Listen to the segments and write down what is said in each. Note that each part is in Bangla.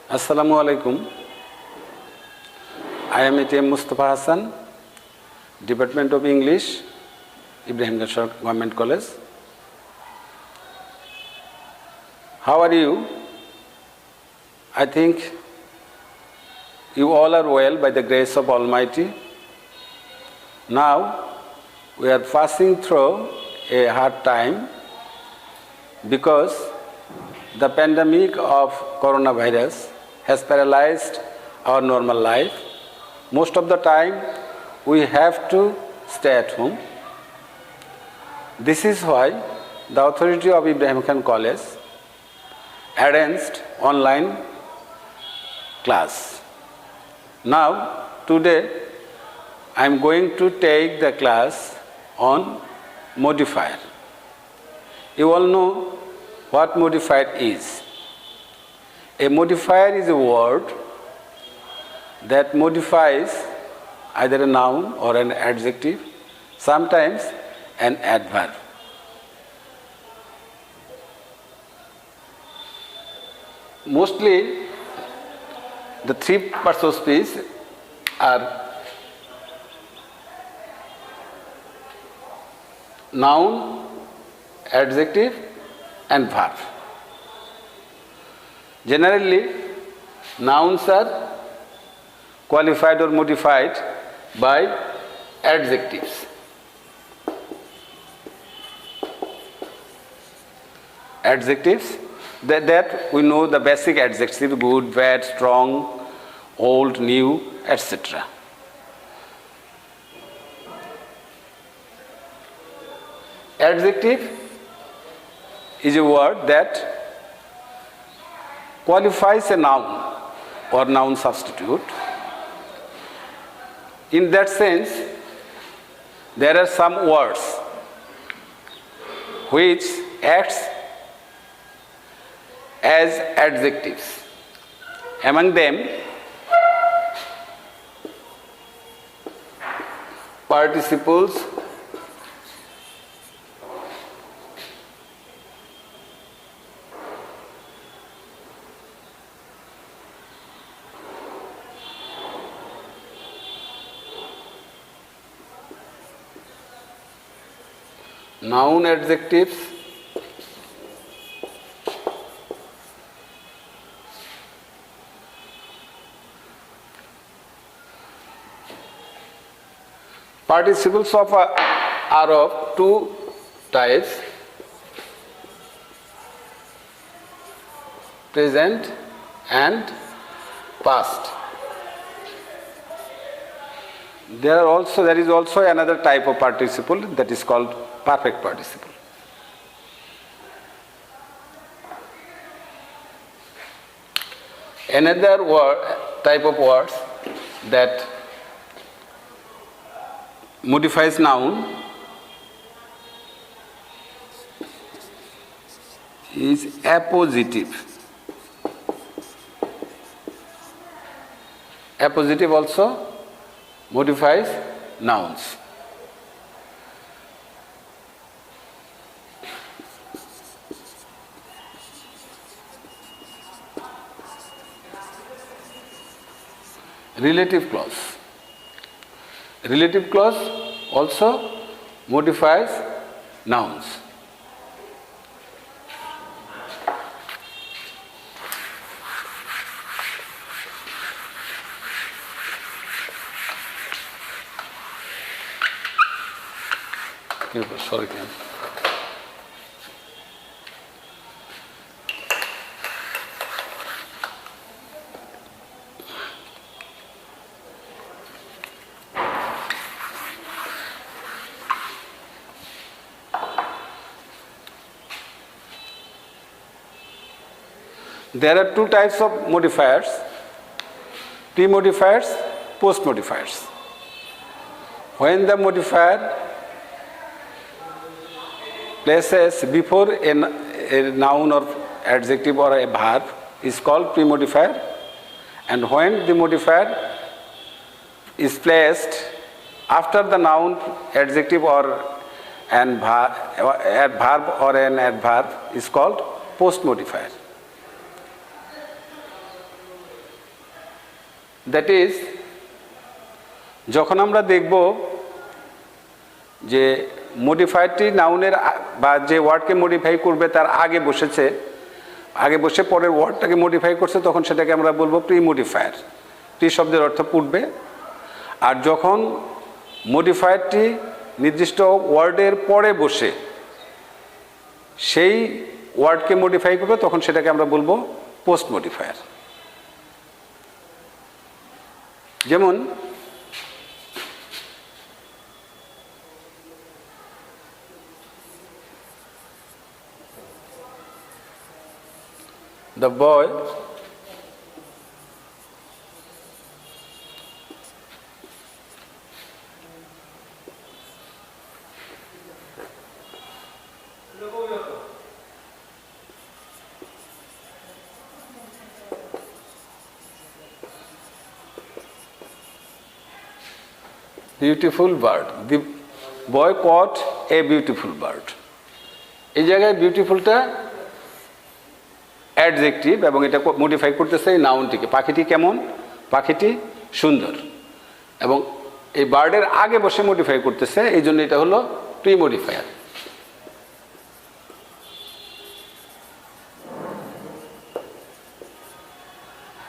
Assalamu alaikum. I am A.T.M. Mustafa Hassan, Department of English, Ibrahim Gashar Government College. How are you? I think you all are well by the grace of Almighty. Now we are passing through a hard time because the pandemic of coronavirus has paralyzed our normal life. Most of the time we have to stay at home. This is why the authority of Ibrahim Khan College arranged online class. Now, today I am going to take the class on modifier. You all know what modifier is. A modifier is a word that modifies either a noun or an adjective, sometimes an adverb. Mostly, the three parts of speech are noun, adjective, and verb. Generally, nouns are qualified or modified by adjectives. Adjectives, that we know the basic adjective: good, bad, strong, old, new, etc. Adjective is a word that qualifies a noun or noun substitute. In that sense, there are some words which acts as adjectives. Among them, participles, noun adjectives, participles are of two types: present and past. There is also another type of participle that is called perfect participle. Another type of words that modifies noun is appositive. Appositive also modifies nouns. Relative clause. Relative clause also modifies nouns. Sorry. There are two types of modifiers: pre-modifiers, post-modifiers. When the modifier places before a noun or adjective or a verb is called pre-modifier, and when the modifier is placed after the noun, adjective or an verb or an adverb is called post-modifier. That is যখন আমরা দেখব যে মডিফায়ারটি নাউনের বা যে ওয়ার্ডকে মডিফাই করবে তার আগে বসেছে, আগে বসে পরের ওয়ার্ডটাকে মডিফাই করছে, তখন সেটাকে আমরা বলবো প্রি মডিফায়ার। প্রি শব্দের অর্থ পূর্বে। আর যখন মডিফায়ারটি নির্দিষ্ট ওয়ার্ডের পরে বসে সেই ওয়ার্ডকে মডিফাই করবে, তখন সেটাকে আমরা বলবো পোস্ট মডিফায়ার। যেমন the boy beautiful bird, the boy caught a beautiful bird। এই জায়গায় বিউটিফুলটা অ্যাডজেক্টিভ এবং এটা মডিফাই করতেছে এই নাউনটিকে। পাখিটি কেমন? পাখিটি সুন্দর। এবং এই বার্ডের আগে বসে মডিফাই করতেছে, এই জন্য এটা হলো প্রি মডিফায়ার।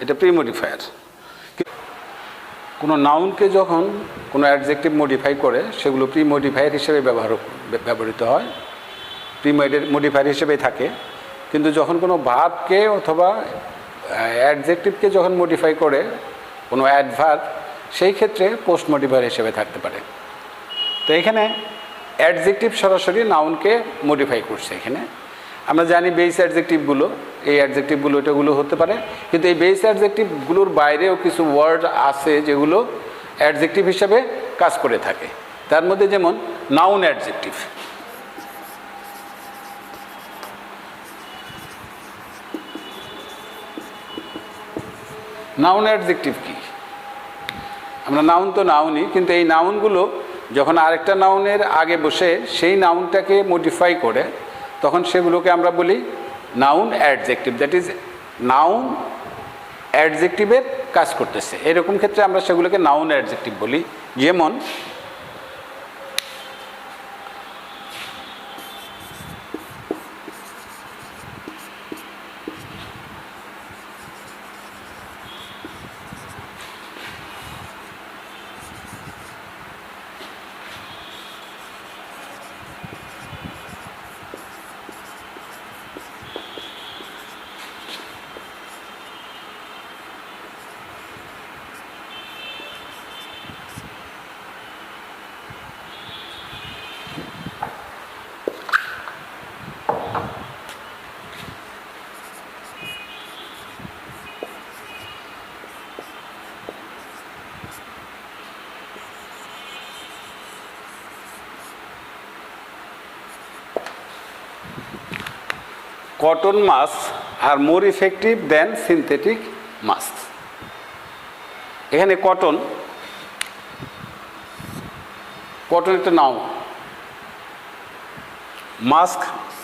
এটা প্রি মডিফায়ার। কোনো নাউনকে যখন কোনো অ্যাডজেক্টিভ মডিফাই করে সেগুলো প্রি মডিফায়ার হিসেবে ব্যবহৃত হয়, প্রি মডিফায়ার হিসেবেই থাকে। কিন্তু যখন কোনো ভার্বকে অথবা অ্যাডজেক্টিভকে যখন মডিফাই করে কোনো অ্যাডভার্ব, সেই ক্ষেত্রে পোস্ট মডিফায়ার হিসেবে থাকতে পারে। তো এখানে অ্যাডজেক্টিভ সরাসরি নাউনকে মডিফাই করছে। এখানে আমরা জানি বেস অ্যাডজেক্টিভগুলো, এই অ্যাডজেক্টিভগুলো এটাগুলো হতে পারে, কিন্তু এই বেস অ্যাডজেক্টিভগুলোর বাইরেও কিছু ওয়ার্ড আছে যেগুলো অ্যাডজেক্টিভ হিসেবে কাজ করে থাকে। তার মধ্যে যেমন নাউন অ্যাডজেক্টিভ। নাউন অ্যাডজেক্টিভ কি? আমরা নাউন তো নাউনই, কিন্তু এই নাউনগুলো যখন আরেকটা নাউনের আগে বসে সেই নাউনটাকে মডিফাই করে, তখন সেগুলোকে আমরা বলি noun adjective. That is noun অ্যাডজেক্টিভের কাজ করতেছে, এরকম ক্ষেত্রে আমরা সেগুলোকে নাউন অ্যাডজেক্টিভ বলি। যেমন cotton masks are more effective than synthetic masks। এখানে কটন, কটন একটা নাউন, মাস্ক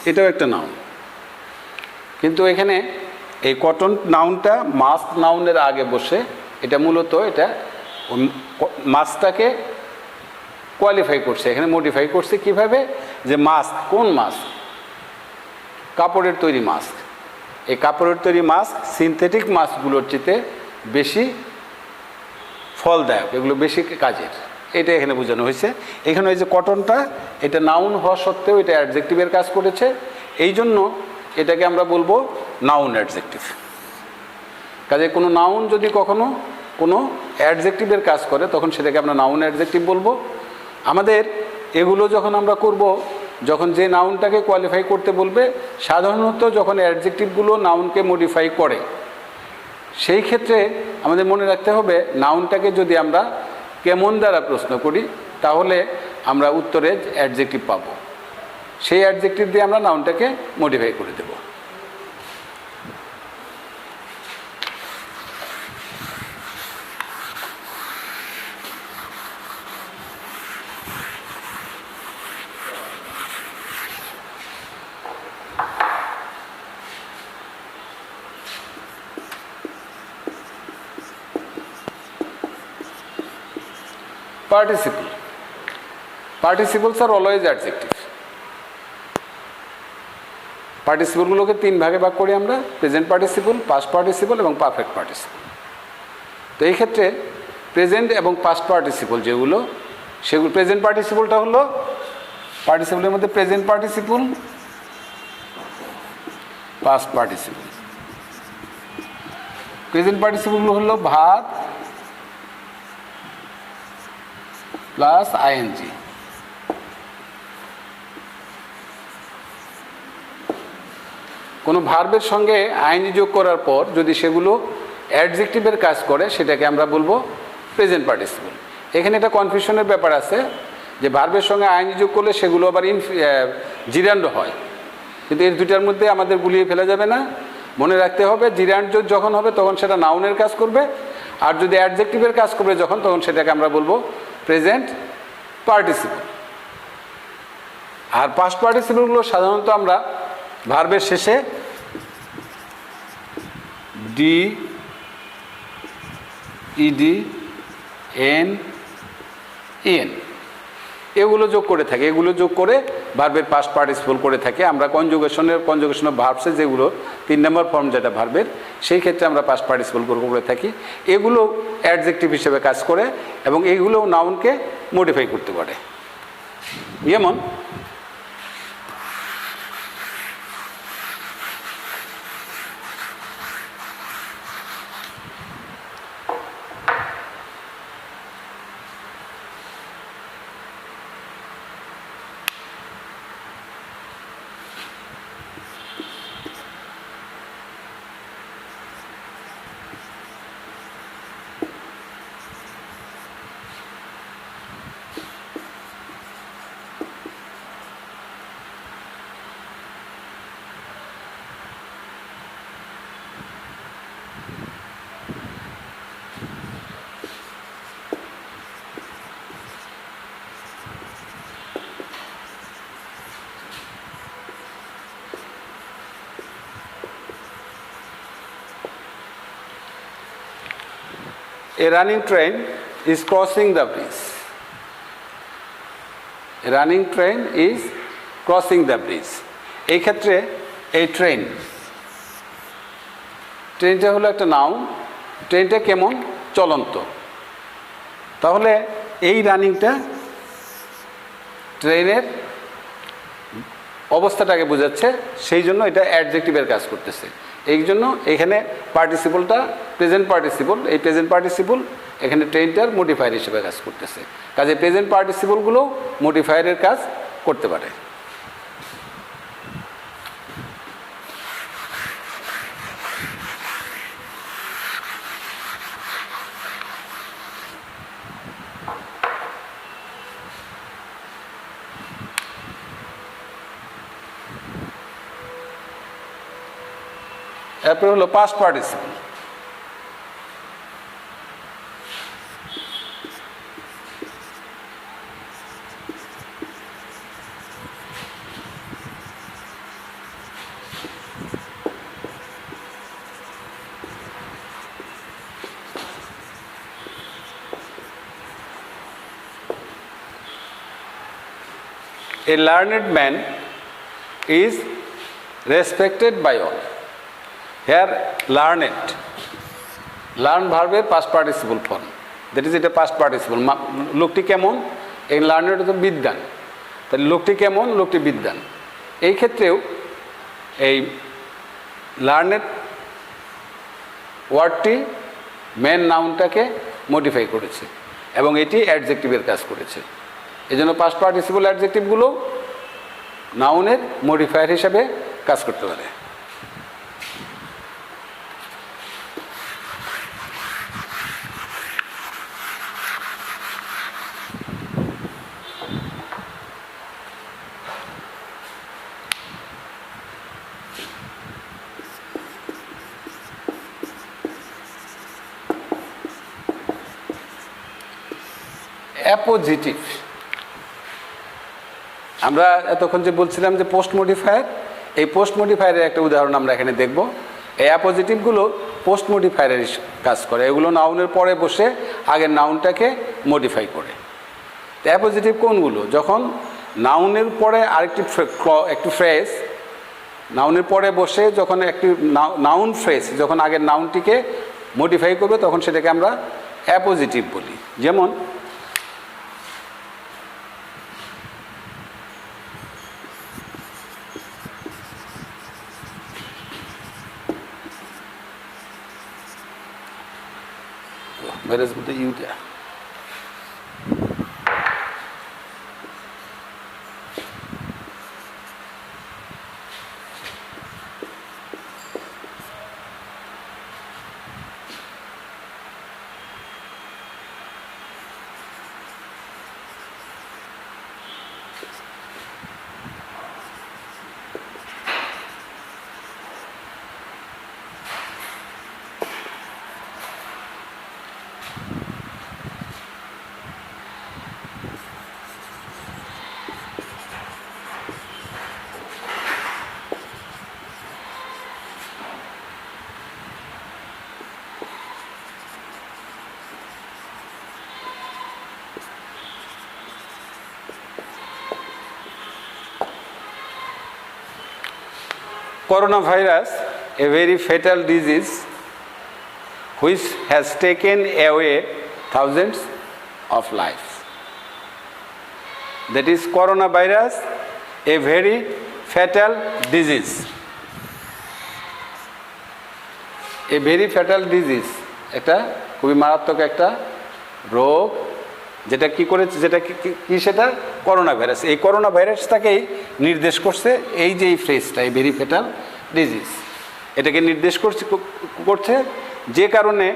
এটাও একটা নাউন, কিন্তু এখানে এই কটন নাউনটা মাস্ক নাউনের আগে বসে এটা মূলত এটা মাস্কটাকে কোয়ালিফাই করছে, এখানে মডিফাই করছে। কিভাবে? যে মাস্ক, কোন মাস্ক? কাপড়ের তৈরি মাস্ক। এই কাপড়ের তৈরি মাস্ক সিনথেটিক মাস্কগুলোর চেয়ে বেশি ফলদায়ক, এগুলো বেশি কাজের, এটা এখানে বোঝানো হয়েছে। এখানে ওই যে কটনটা, এটা নাউন হওয়া সত্ত্বেও এটা অ্যাডজেক্টিভের কাজ করেছে, এই জন্য এটাকে আমরা বলবো নাউন অ্যাডজেক্টিভ। কাজে কোনো নাউন যদি কখনো কোনো অ্যাডজেক্টিভের কাজ করে, তখন সেটাকে আমরা নাউন অ্যাডজেক্টিভ বলবো। আমাদের এগুলো যখন আমরা করব, যখন যে নাউনটাকে কোয়ালিফাই করতে বলবে, সাধারণত যখন অ্যাডজেক্টিভগুলো নাউনকে মডিফাই করে, সেই ক্ষেত্রে আমাদের মনে রাখতে হবে নাউনটাকে যদি আমরা কেমন দ্বারা প্রশ্ন করি, তাহলে আমরা উত্তরে অ্যাডজেক্টিভ পাবো, সেই অ্যাডজেক্টিভ দিয়ে আমরা নাউনটাকে মডিফাই করে দেব। Participle, participles are always adjective. পার্টিসিপলগুলোকে তিন ভাগে ভাগ করি আমরা, প্রেজেন্ট পার্টিসিপল, পাস্ট পার্টিসিপল এবং পারফেক্ট পার্টিসিপল। তো এই ক্ষেত্রে প্রেজেন্ট এবং পাস্ট পার্টিসিপল যেগুলো, সেগুলো প্রেজেন্ট পার্টিসিপলটা হলো পার্টিসিপলের মধ্যে present participle, past participle. Present পার্টিসিপলগুলো হলো ভার্ব প্লাস আইএনজি। কোনো ভার্বের সঙ্গে আইএনজি যোগ করার পর যদি সেগুলো অ্যাডজেক্টিভের কাজ করে সেটাকে আমরা বলবো প্রেজেন্ট পার্টিসিপল। এখানে একটা কনফিউশনের ব্যাপার আছে যে ভার্বের সঙ্গে আইএনজি যোগ করলে সেগুলো আবার জিরান্ড হয়, কিন্তু এর দুটার মধ্যে আমাদের গুলিয়ে ফেলা যাবে না। মনে রাখতে হবে জিরান্ড যখন হবে তখন সেটা নাউনের কাজ করবে, আর যদি অ্যাডজেক্টিভের কাজ করবে যখন, তখন সেটাকে আমরা বলবো প্রেজেন্ট পার্টিসিপল। আর পাস্ট পার্টিসিপলগুলো সাধারণত আমরা ভার্বের শেষে ডি, ইডি, এন, ইএন এগুলো যোগ করে থাকি। এগুলো যোগ করে ভার্বের পাস্ট পার্টিসিপল করে থাকি আমরা। কনজুগেশন অফ ভার্বসে যেগুলো 3 নম্বর ফর্ম যেটা ভার্বের, সেই ক্ষেত্রে আমরা পাস্ট পার্টিসিপল করে থাকি। এগুলো অ্যাডজেক্টিভ হিসেবে কাজ করে এবং এইগুলো নাউনকে মডিফাই করতে পারে। যেমন a running train is crossing the bridge. A running train is crossing the bridge. এই ক্ষেত্রে এই ট্রেনটা হলো একটা নাউন। ট্রেনটা কেমন? চলন্ত। তাহলে এই রানিংটা ট্রেনের অবস্থাটাকে বোঝাচ্ছে, সেই জন্য এটা অ্যাডজেক্টিভের কাজ করতেছে। এই জন্য এখানে পার্টিসিপলটা প্রেজেন্ট পার্টিসিপল। এই প্রেজেন্ট পার্টিসিপল এখানে ট্রেনটার মডিফায়ার হিসেবে কাজ করতেছে। কাজে প্রেজেন্ট পার্টিসিপলগুলো মডিফায়ারের কাজ করতে পারে। এরপরে হলো past participle. A learned man is respected by all. Here learned, learn ভার্বের past participle form, that is এটা পাস্ট পার্টিসিপল। লোকটি কেমন? এই লার্নেড তো বিদ্বান, তাহলে লোকটি কেমন? লোকটি বিদ্বান। এই ক্ষেত্রেও এই লার্নেড ওয়ার্ডটি মেন নাউনটাকে মডিফাই করেছে এবং এটি অ্যাডজেক্টিভের কাজ করেছে। এই জন্য পাস্ট পার্টিসিপল অ্যাডজেক্টিভগুলো নাউনের মডিফায়ার হিসাবে কাজ করতে পারে। অ্যাপোজিটিভ, আমরা এতক্ষণ যে বলছিলাম যে পোস্ট মডিফায়ার, এই পোস্ট মডিফায়ারের একটা উদাহরণ আমরা এখানে দেখব। এই অ্যাপোজিটিভগুলো পোস্ট মডিফায়ারের কাজ করে। এগুলো নাউনের পরে বসে আগের নাউনটাকে মডিফাই করে। অ্যাপোজিটিভ কোনগুলো? যখন নাউনের পরে আরেকটি একটি ফ্রেজ, নাউনের পরে বসে যখন একটি নাউন ফ্রেজ যখন আগের নাউনটিকে মডিফাই করবে তখন সেটাকে আমরা অ্যাপোজিটিভ বলি। যেমন where is the you there? Coronavirus, a very fatal disease which has taken away thousands of lives. That is coronavirus, a very fatal disease. A very fatal disease, একটা খুবই মারাত্মক একটা রোগ, যেটা কি করেছে, যেটা কি সেটা করোনা ভাইরাস। এই করোনা ভাইরাসটাকেই নির্দেশ করছে এই যে এই ফ্রেজটা, এই ভেরি ফেটাল ডিজিজ, এটাকে নির্দেশ করছে যে কারণে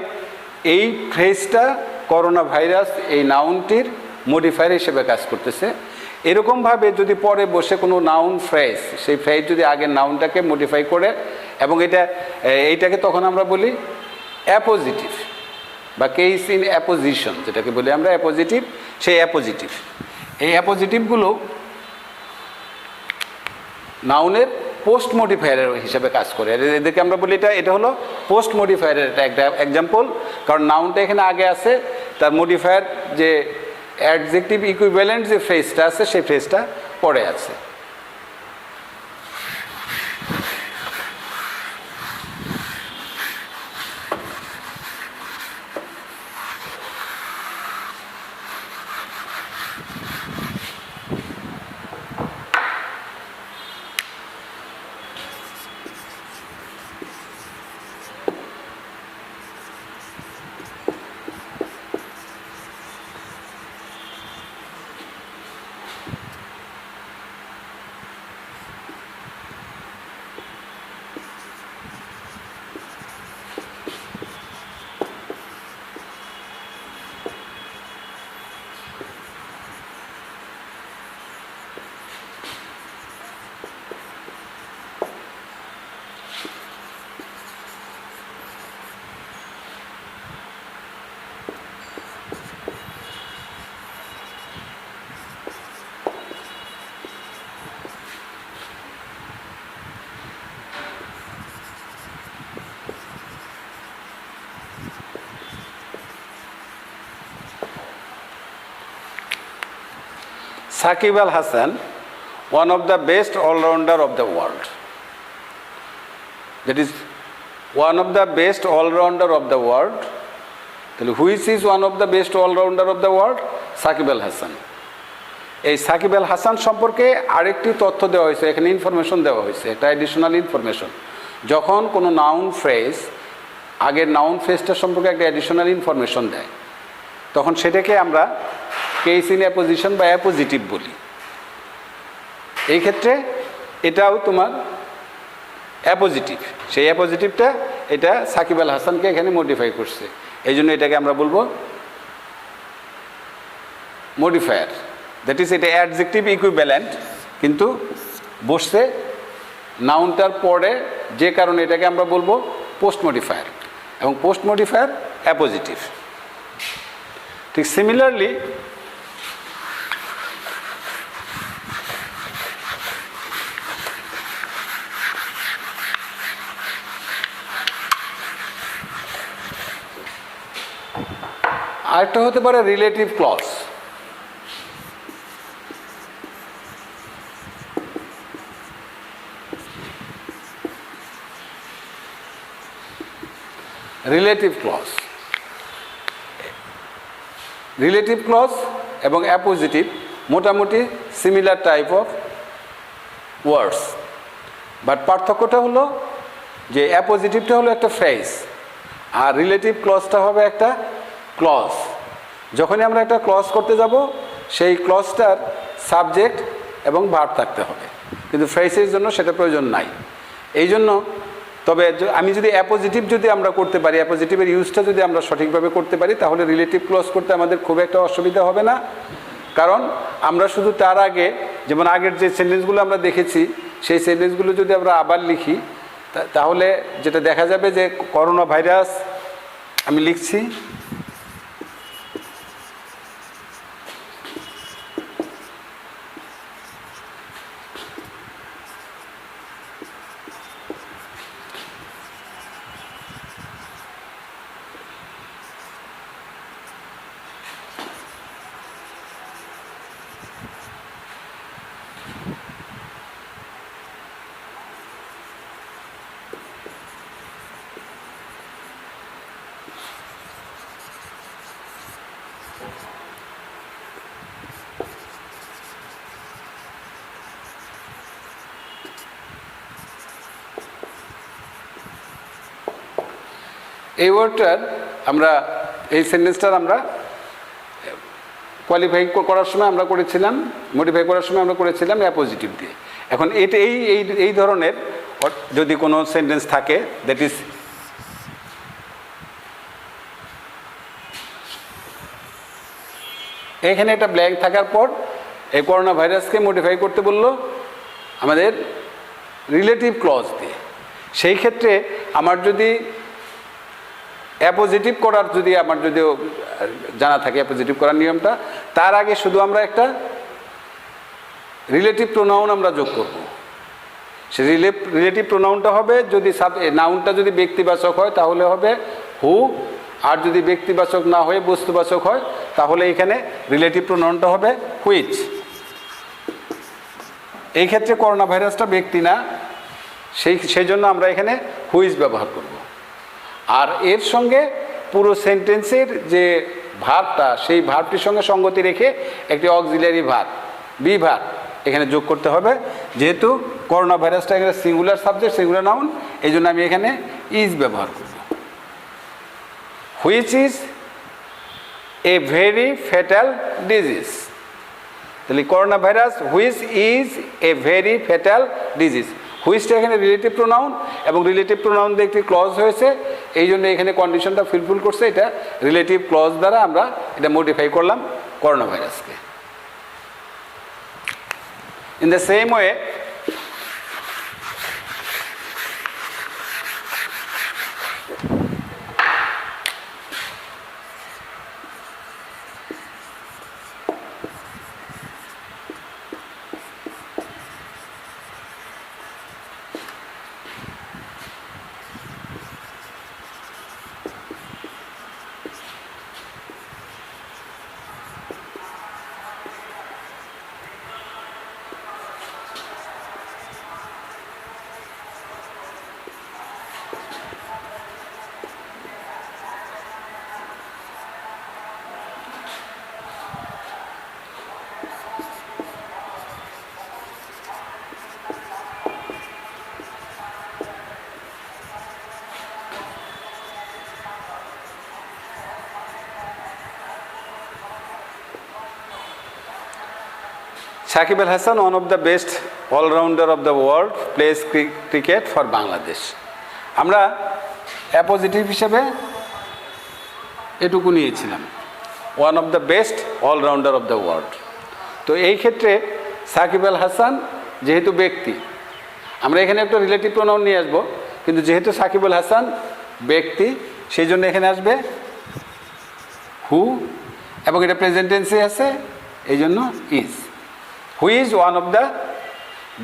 এই ফ্রেজটা করোনা ভাইরাস এই নাউনটির মডিফায়ার হিসেবে কাজ করতেছে। এরকমভাবে যদি পরে বসে কোনো নাউন ফ্রেজ, সেই ফ্রেজ যদি আগের নাউনটাকে মডিফাই করে এবং এইটাকে তখন আমরা বলি অ্যাপোজিটিভ বা কেস ইন অ্যাপোজিশন, যেটাকে বলি আমরা অ্যাপোজিটিভ। সেই অ্যাপোজিটিভ, এই অ্যাপোজিটিভগুলো নাউনের পোস্ট মডিফায়ারের হিসেবে কাজ করে। এদেরকে আমরা বলি এটা হলো পোস্ট মডিফায়ারের একটা এক্সাম্পল, কারণ নাউনটা এখানে আগে আছে, তার মডিফায়ার যে অ্যাডজেক্টিভ ইকুইভ্যালেন্ট যে ফ্রেজটা আছে সেই ফ্রেজটা পরে আছে। Saqib Al Hasan, one of the best all-rounder of the world. That is, one of the best all-rounder of the world. Which is one of the best all-rounder of the world? Saqib Al Hasan. এই সাকিব আল হাসান সম্পর্কে আরেকটি তথ্য দেওয়া হয়েছে, এখানে ইনফরমেশন দেওয়া হয়েছে, একটা অ্যাডিশনাল ইনফরমেশন। যখন কোনো নাউন ফ্রেজ আগের নাউন ফ্রেজটার সম্পর্কে একটা অ্যাডিশনাল ইনফরমেশন দেয়, তখন সেটাকে আমরা কেস ইন অ্যাপোজিশন বা অ্যাপোজিটিভ বলি। এই ক্ষেত্রে এটাও তোমার অ্যাপোজিটিভ, সেই অ্যাপোজিটিভটা এটা সাকিব আল হাসানকে এখানে মডিফাই করছে, এই জন্য এটাকে আমরা বলবো মডিফায়ার। দ্যাট ইজ, এটা অ্যাডজেক্টিভ ইকুইভ্যালেন্ট কিন্তু বসছে নাউনটার পরে, যে কারণে এটাকে আমরা বলবো পোস্ট মডিফায়ার, এবং পোস্ট মডিফায়ার অ্যাপোজিটিভ। ঠিক সিমিলারলি আরেকটা হতে পারে relative clause. Relative clause. Relative clause এবং অ্যাপোজিটিভ মোটামুটি similar type of words, but পার্থক্যটা হলো যে অ্যাপোজিটিভটা হলো একটা ফ্রেজ আর রিলেটিভ ক্লজটা হবে একটা ক্লজ। যখনই আমরা একটা ক্লজ করতে যাব সেই ক্লজটার সাবজেক্ট এবং ভার্ব থাকতে হবে, কিন্তু ফ্রেজের জন্য সেটা প্রয়োজন নাই। এই জন্য তবে আমি যদি অ্যাপোজিটিভ যদি আমরা করতে পারি, অ্যাপোজিটিভের ইউজটা যদি আমরা সঠিকভাবে করতে পারি, তাহলে রিলেটিভ ক্লজ করতে আমাদের খুব একটা অসুবিধা হবে না। কারণ আমরা শুধু তার আগে, যেমন আগের যে সেন্টেন্সগুলো আমরা দেখেছি সেই সেন্টেন্সগুলো যদি আমরা আবার লিখি তাহলে যেটা দেখা যাবে যে করোনা ভাইরাস আমি লিখছি, এই ওয়ার্ডটার আমরা এই সেন্টেন্সটার আমরা কোয়ালিফাই করার সময় আমরা করেছিলাম, মডিফাই করার সময় আমরা করেছিলাম অ্যাপোজিটিভ দিয়ে। এখন এটা এই ধরনের যদি কোনো সেন্টেন্স থাকে দ্যাট ইজ এখানে একটা ব্ল্যাঙ্ক থাকার পর এই করোনা ভাইরাসকে মডিফাই করতে বললো আমাদের রিলেটিভ ক্লজ দিয়ে। সেই ক্ষেত্রে আমার যদি অ্যাপোজিটিভ করার যদি আমার যদি জানা থাকে অ্যাপোজিটিভ করার নিয়মটা, তার আগে শুধু আমরা একটা রিলেটিভ প্রোনাউন আমরা যোগ করব। সে রিলেটিভ প্রোনাউনটা হবে যদি নাউনটা যদি ব্যক্তিবাচক হয় তাহলে হবে হু, আর যদি ব্যক্তিবাচক না হয়ে বস্তুবাচক হয় তাহলে এখানে রিলেটিভ প্রোনাউনটা হবে হুইচ। এই ক্ষেত্রে করোনা ভাইরাসটা ব্যক্তি না, সেই জন্য আমরা এখানে হুইচ ব্যবহার করব। আর এর সঙ্গে পুরো সেন্টেন্সের যে ভার্বটা সেই ভার্বটির সঙ্গে সঙ্গতি রেখে একটি অক্সিলিয়ারি ভার্ব বি ভার্ব এখানে যোগ করতে হবে। যেহেতু করোনা ভাইরাসটা এখানে সিঙ্গুলার সাবজেক্ট সিঙ্গুলার নাউন, এই জন্য আমি এখানে ইজ ব্যবহার করব। Which is a very fatal disease. তাহলে corona virus which is a very fatal disease. হুইচটা এখানে রিলেটিভ প্রোনাউন এবং রিলেটিভ প্রোনাউন দিয়ে একটি ক্লজ হয়েছে, এই জন্য এখানে কন্ডিশনটা ফুলফিল করছে। এটা রিলেটিভ ক্লজ দ্বারা আমরা এটা মডিফাই করলাম করোনা ভাইরাসকে। In the same way Shakib Al Hasan, one of the best all-rounder of the world, plays cricket for Bangladesh. আমরা অ্যাপোজিটিভ হিসেবে এটুকু নিয়েছিলাম, one of the best allrounder of the world. তো এই ক্ষেত্রে সাকিব আল হাসান যেহেতু ব্যক্তি, আমরা এখানে একটা রিলেটিভ প্রোনাউন নিয়ে আসবো, কিন্তু যেহেতু সাকিব আল হাসান ব্যক্তি সেই জন্য এখানে আসবে হু, এবং এটা প্রেজেন্ট টেন্সে আছে এই জন্য is. Who is one of the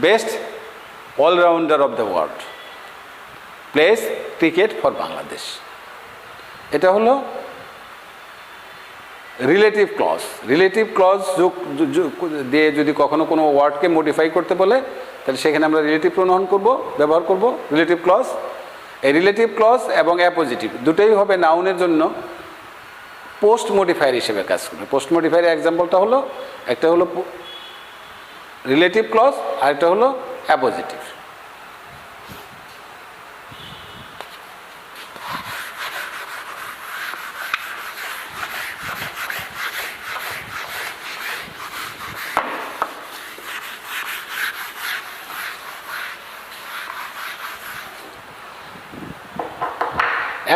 best allrounder of the world, plays cricket for Bangladesh. এটা হলো রিলেটিভ ক্লজ। রিলেটিভ ক্লজ দিয়ে যদি কখনো কোনো ওয়ার্ডকে মডিফাই করতে বলে তাহলে সেখানে আমরা রিলেটিভ প্রোনাউন ব্যবহার করব রিলেটিভ ক্লজ। এই রিলেটিভ ক্লজ এবং অ্যাপোজিটিভ দুটোই হবে নাউনের জন্য পোস্ট মডিফায়ার হিসেবে কাজ করবে। পোস্ট মডিফায়ারের এক্সাম্পলটা হলো, একটা হলো রিলেটিভ ক্লজ আর একটা হলো অ্যাপোজিটিভ।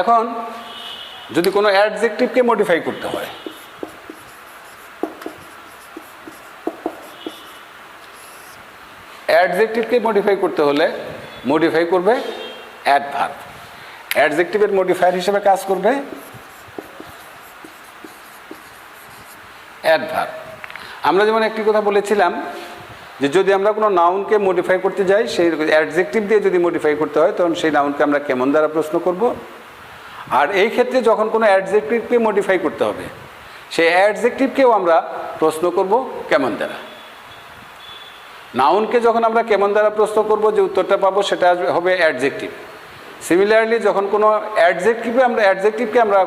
এখন যদি কোনো অ্যাডজেক্টিভকে মডিফাই করতে হয়, অ্যাডজেক্টিভকে মডিফাই করতে হলে মডিফাই করবে অ্যাডভার্ব। অ্যাডজেক্টিভের মডিফায়ার হিসেবে কাজ করবে অ্যাডভার্ব। আমরা যেমন একটি কথা বলেছিলাম যে যদি আমরা কোনো নাউনকে মডিফাই করতে যাই, সেই অ্যাডজেক্টিভ দিয়ে যদি মডিফাই করতে হয় তখন সেই নাউনকে আমরা কেমন দ্বারা প্রশ্ন করব। আর এই ক্ষেত্রে যখন কোনো অ্যাডজেক্টিভকে মডিফাই করতে হবে, সেই অ্যাডজেক্টিভকেও আমরা প্রশ্ন করব কেমন দ্বারা। নাউনকে যখন আমরা কেমন দ্বারা প্রশ্ন করব, যে উত্তরটা পাবো সেটা হবে অ্যাডজেক্টিভ। সিমিলারলি যখন কোনো অ্যাডজেক্টিভকে আমরা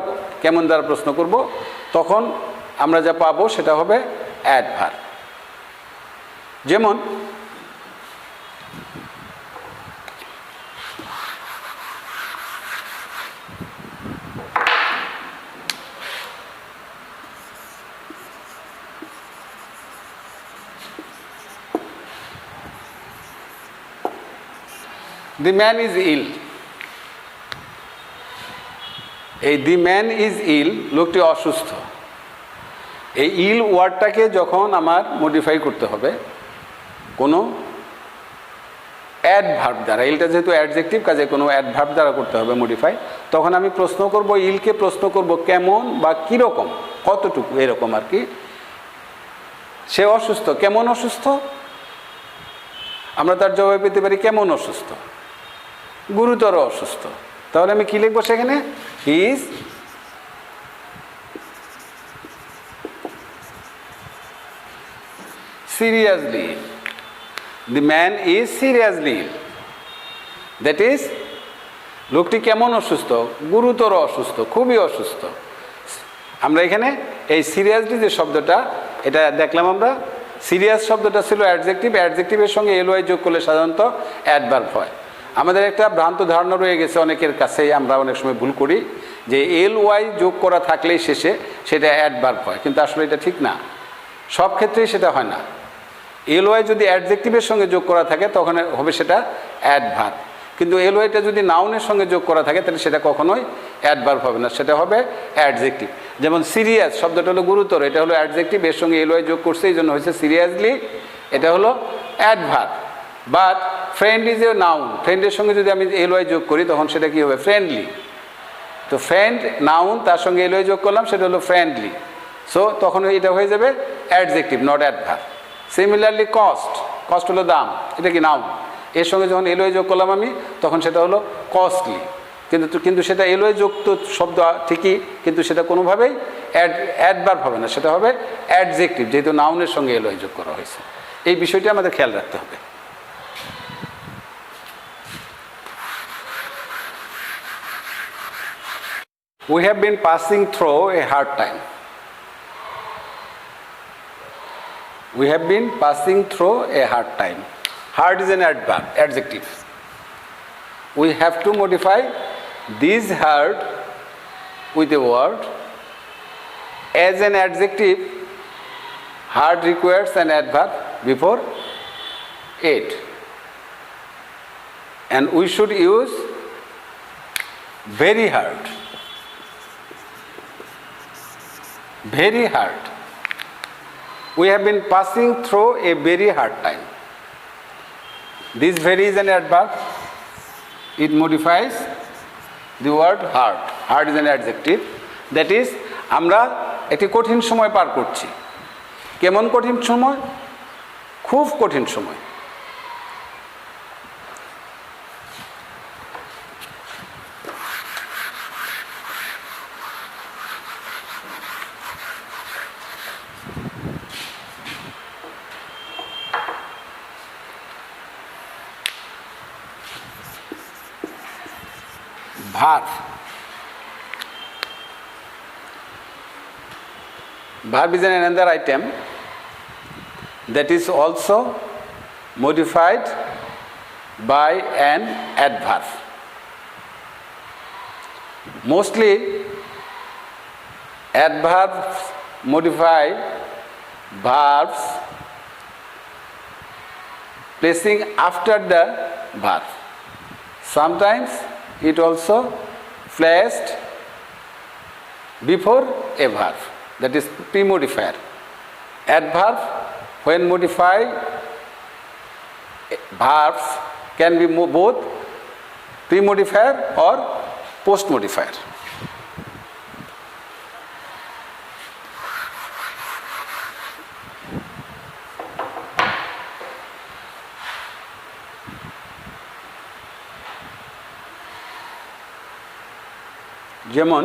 কেমন দ্বারা প্রশ্ন করব, তখন আমরা যা পাবো সেটা হবে অ্যাডভার্ব। যেমন দি ম্যান ইজ ইল। এই দি ম্যান ইজ ইল, লোকটি অসুস্থ। এই ইল ওয়ার্ডটাকে যখন আমার মডিফাই করতে হবে কোনো অ্যাডভার্ব দ্বারা, ইলটা যেহেতু অ্যাডজেক্টিভ কাজে কোনো অ্যাডভার্ব দ্বারা করতে হবে মডিফাই, তখন আমি প্রশ্ন করব, ইলকে প্রশ্ন করব কেমন বা কীরকম, কতটুকু, এরকম আর কি। সে অসুস্থ, কেমন অসুস্থ? আমরা তার জবাব পেতে পারি কেমন অসুস্থ, গুরুতর অসুস্থ। তাহলে আমি কি লিখবো সেখানে? He is seriously ill. The man is seriously ill. That is, লোকটি কেমন অসুস্থ? গুরুতর অসুস্থ, খুবই অসুস্থ। আমরা এখানে এই সিরিয়াসলি যে শব্দটা, এটা দেখলাম আমরা, সিরিয়াস শব্দটা ছিল অ্যাডজেক্টিভ। অ্যাডজেক্টিভের সঙ্গে এল ওয়াই যোগ করলে সাধারণত অ্যাডভার্ব হয়। আমাদের একটা ভ্রান্ত ধারণা রয়ে গেছে অনেকের কাছেই, আমরা অনেক সময় ভুল করি যে এল ওয়াই যোগ করা থাকলেই শেষে সেটা অ্যাডভার্ব হয়, কিন্তু আসলে এটা ঠিক না। সব ক্ষেত্রেই সেটা হয় না। এল ওয়াই যদি অ্যাডজেক্টিভের সঙ্গে যোগ করা থাকে তখন হবে সেটা অ্যাডভার্ব, কিন্তু এল ওয়াইটা যদি নাউনের সঙ্গে যোগ করা থাকে তাহলে সেটা কখনোই অ্যাডভার্ব হবে না, সেটা হবে অ্যাডজেক্টিভ। যেমন সিরিয়াস শব্দটা হলো গুরুতর, এটা হলো অ্যাডজেক্টিভ, এর সঙ্গে এল ওয়াই যোগ করছে, এই জন্য হয়েছে সিরিয়াসলি, এটা হলো adverb. But friend is a noun, ফ্রেন্ডের সঙ্গে যদি আমি এল ওয়াই যোগ করি তখন সেটা কী হবে? ফ্রেন্ডলি। তো ফ্রেন্ড নাউন, তার সঙ্গে এল ওয়াই যোগ করলাম, সেটা হলো ফ্রেন্ডলি। সো তখন এটা হয়ে যাবে adjective, not adverb. Similarly cost, cost হলো দাম, এটা কি নাউন, এর সঙ্গে যখন এল ওয়াই যোগ করলাম আমি তখন সেটা হলো কস্টলি। কিন্তু সেটা এল ওয়াই যুক্ত শব্দ ঠিকই, কিন্তু সেটা কোনোভাবেই অ্যাডভার্ব হবে না, সেটা হবে অ্যাডজেক্টিভ, যেহেতু নাউনের সঙ্গে এল ওয়াই যোগ করা হয়েছে। এই বিষয়টি আমাদের খেয়াল রাখতে হবে। We have been passing through a hard time. We have been passing through a hard time. Hard is an adverb, adjective. We have to modify this hard with a word. As an adjective, hard requires an adverb before it. And we should use very hard. Very hard. We have been passing through a very hard time. This very is an adverb. It modifies the word hard. Hard is an adjective. That is, আমরা একটি কঠিন সময় পার করছি। কেমন কঠিন সময়? খুব কঠিন সময়। verb. Verb is another item that is also modified by an adverb. Mostly adverbs modify verbs placing after the verb. Sometimes it also placed before a verb, that is pre-modifier. Adverb, when modify verbs, can be both pre-modifier or post-modifier. যেমন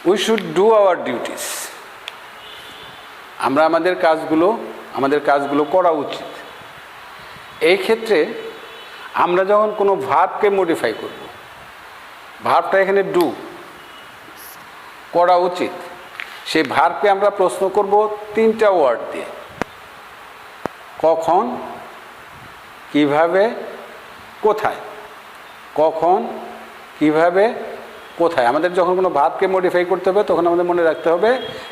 we should do our duties. আমরা আমাদের কাজগুলো করা উচিত। এই ক্ষেত্রে আমরা যখন কোনো ভার্বকে মডিফাই করব, ভার্বটা এখানে ডু, করা উচিত, সেই ভার্বকে আমরা প্রশ্ন করব তিনটা ওয়ার্ড দিয়ে: কখন, কিভাবে, কোথায়। কখন, কিভাবে, কোথায়। আমাদের যখন কোনো ভার্বকে মডিফাই করতে হবে তখন আমাদের মনে রাখতে হবে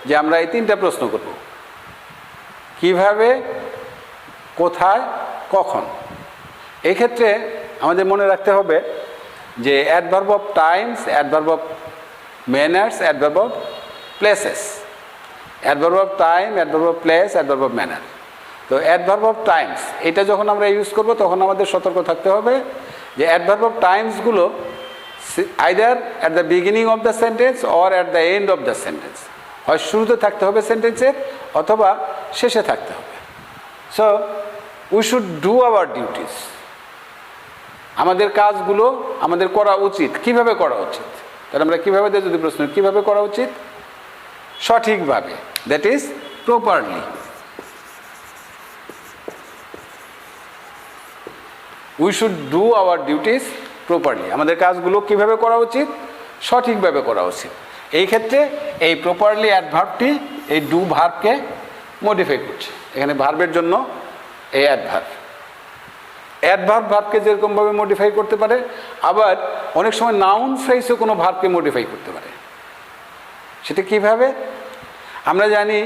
যে আমরা এই তিনটা প্রশ্ন করব: কিভাবে, কোথায়, কখন। এই ক্ষেত্রে আমাদের মনে রাখতে হবে যে adverb of Times, adverb of manners, adverb of places. Adverb of time, adverb of place, adverb of manner. তো অ্যাডভার্ব অফ টাইমস এটা যখন আমরা ইউজ করব তখন আমাদের সতর্ক থাকতে হবে যে অ্যাডভার্ব অফ টাইমসগুলো either at the beginning of the sentence or at the end of the sentence, হয় শুরুতে থাকতে হবে সেন্টেন্সের অথবা শেষে থাকতে হবে। So we should do our duties. আমাদের কাজগুলো আমাদের করা উচিত। কিভাবে করা উচিত? তাহলে আমরা কীভাবে দিয়ে যদি প্রশ্ন, কীভাবে করা উচিত? সঠিকভাবে, that is properly. We should do our duties properly. আমাদের কাজগুলো কিভাবে করা উচিত? সঠিকভাবে করা উচিত। এই ক্ষেত্রে এই প্রপারলি অ্যাডভার্বটি এই ডু ভার্বকে মডিফাই করছে। এখানে ভার্বের জন্য এই অ্যাডভার্ব। অ্যাডভার্ব ভার্বকে যেরকমভাবে মডিফাই করতে পারে, আবার অনেক সময় নাউন ফ্রেজও কোনো ভার্বকে মডিফাই করতে পারে। সেটা কিভাবে? আমরা জানি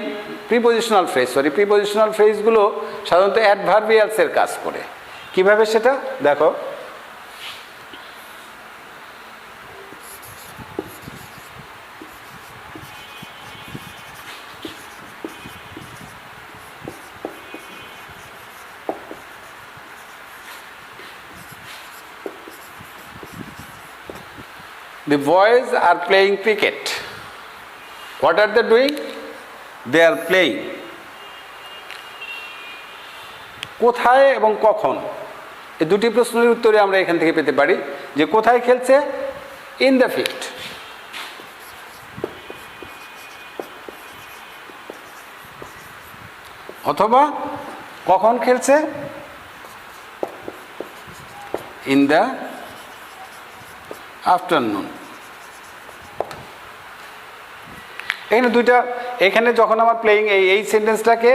প্রিপোজিশনাল ফ্রেজগুলো সাধারণত অ্যাডভার্বিয়ালসের কাজ করে। কিভাবে সেটা দেখো। The boys are playing cricket. What are they doing? They are playing. কোথায় এবং কখন, এই দুটি প্রশ্নের উত্তরে আমরা এখান থেকে পেতে পারি যে কোথায় খেলছে? In the field. অথবা কখন খেলছে? In the afternoon. এখানে যখন আমার প্লেয়িং এই সেন্টেন্সটাকে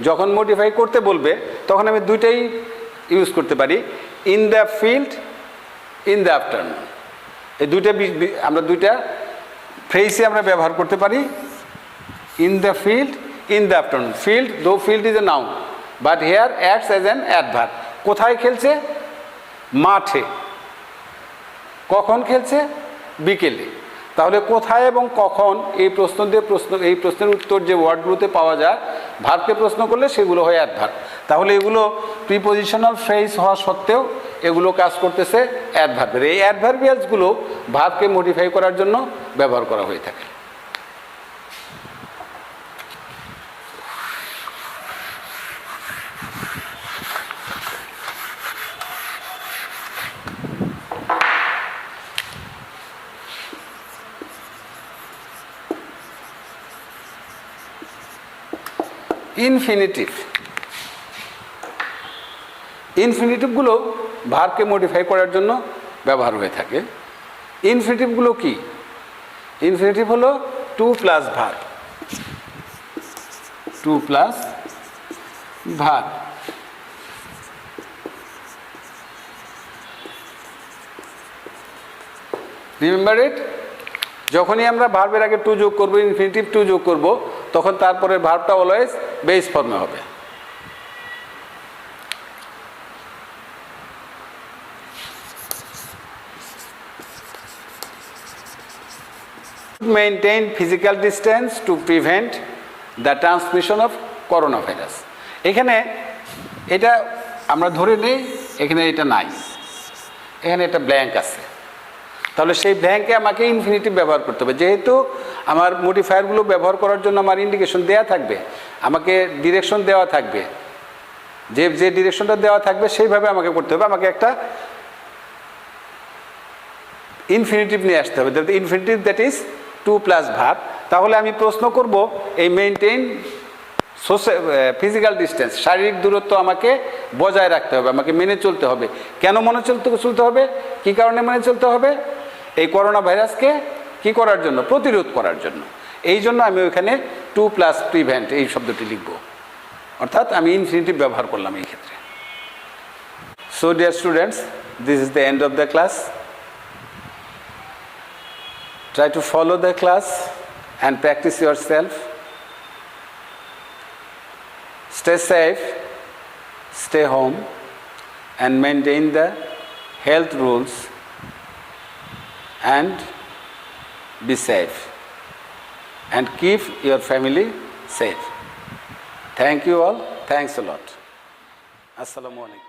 যখন মডিফাই করতে বলবে তখন আমি দুইটাই ইউজ করতে পারি, in the field, in the afternoon. এই আমরা দুইটা ফ্রেজে আমরা ব্যবহার করতে পারি, in the field, in the afternoon. Field, though field is a noun, but here acts as an adverb. কোথায় খেলছে? মাঠে। কখন খেলছে? বিকেলে। তাহলে কোথায় এবং কখন এই প্রশ্নের উত্তর যে ওয়ার্ডগুলোতে পাওয়া যায়, ভার্বকে প্রশ্ন করলে সেগুলো হয় অ্যাডভার্ব। তাহলে এগুলো প্রিপোজিশনাল ফ্রেজ হওয়া সত্ত্বেও এগুলো কাজ করতেছে অ্যাডভার্বের। এই অ্যাডভার্বিয়ালসগুলো ভার্বকে মডিফাই করার জন্য ব্যবহার করা হয়ে থাকে। ইনফিনিটিভ। ইনফিনিটিভগুলো ভার্বকে মডিফাই করার জন্য ব্যবহার হয়ে থাকে। ইনফিনিটিভগুলো কি? ইনফিনিটিভ হলো to plus verb, to plus verb. Remember it, যখনই আমরা ভার্বের আগে টু যোগ করবো, ইনফিনিটিভ টু যোগ করব, তখন তারপরে ভার্বটা অলওয়েজ বেস ফর্মে হবে। Maintain physical distance to prevent the transmission of coronavirus. এখানে এটা আমরা ধরে নেই এখানে এটা নাই, এখানে এটা ব্ল্যাঙ্ক আছে, তাহলে সেই ব্ল্যাঙ্কে আমাকে ইনফিনিটিভ ব্যবহার করতে হবে। যেহেতু আমার মডিফায়ারগুলো ব্যবহার করার জন্য আমার ইন্ডিকেশন দেওয়া থাকবে, আমাকে ডিরেকশন দেওয়া থাকবে, যে যে ডিরেকশনটা দেওয়া থাকবে সেইভাবে আমাকে করতে হবে। আমাকে একটা ইনফিনিটিভ নিয়ে আসতে হবে, infinitive that is to plus verb. তাহলে আমি প্রশ্ন করব এই মেনটেন ফিজিক্যাল ডিস্টেন্স, শারীরিক দূরত্ব আমাকে বজায় রাখতে হবে, আমাকে মেনে চলতে হবে। কেন মনে চলতে হবে? কি কারণে মেনে চলতে হবে? এই করোনা ভাইরাসকে কি করার জন্য? প্রতিরোধ করার জন্য। এই জন্য আমি ওইখানে টু প্লাস প্রিভেন্ট এই শব্দটি লিখব, অর্থাৎ আমি ইনফিনিটিভ ব্যবহার করলাম এই ক্ষেত্রে। So dear students, this is the end of the class. Try to follow the class and practice yourself. Stay safe, stay home, and maintain the health rules and be safe. And keep your family safe. Thank you all. Thanks a lot. Assalamu alaikum.